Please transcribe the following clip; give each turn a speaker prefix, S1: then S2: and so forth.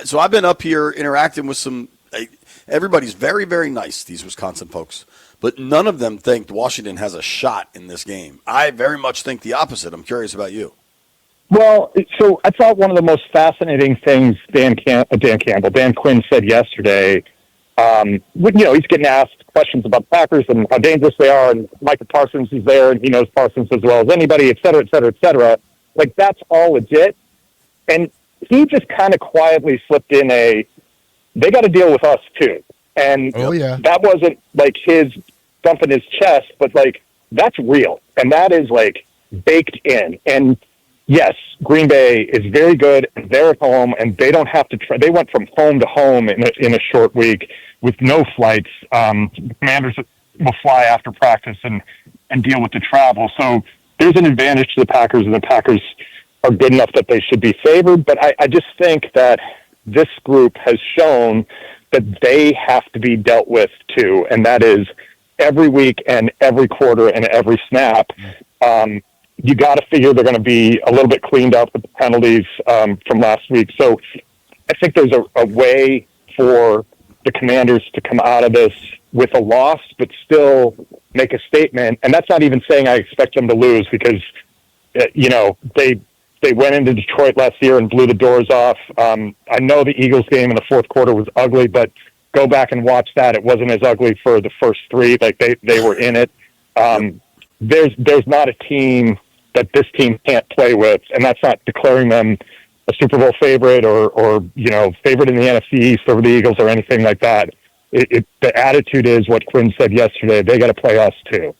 S1: So I've been up here interacting with some. Everybody's very, very nice, these Wisconsin folks, but none of them think Washington has a shot in this game. I very much think the opposite. I'm curious about you.
S2: Well, so I thought one of the most fascinating things Dan Quinn said yesterday, he's getting asked questions about the Packers and how dangerous they are, and Micah Parsons is there, and he knows Parsons as well as anybody, et cetera, et cetera, et cetera. Like, that's all legit. And he just kind of quietly slipped in they got to deal with us too. And that wasn't like his thumping his chest, but like, that's real. And that is like baked in. And yes, Green Bay is very good. They're at home and they don't have to they went from home to home in a short week with no flights. The Commanders will fly after practice and deal with the travel. So there's an advantage to the Packers, and the Packers are good enough that they should be favored. But I just think that this group has shown that they have to be dealt with too, and that is every week and every quarter and every snap. You got to figure they're going to be a little bit cleaned up with the penalties from last week. So I think there's a way for the Commanders to come out of this with a loss, but still make a statement. And that's not even saying I expect them to lose, because they went into Detroit last year and blew the doors off. I know the Eagles game in the fourth quarter was ugly, but go back and watch that. It wasn't as ugly for the first three. Like they were in it. There's not a team that this team can't play with, and that's not declaring them a Super Bowl favorite or favorite in the NFC East over the Eagles or anything like that. The attitude is what Quinn said yesterday. They got to play us too.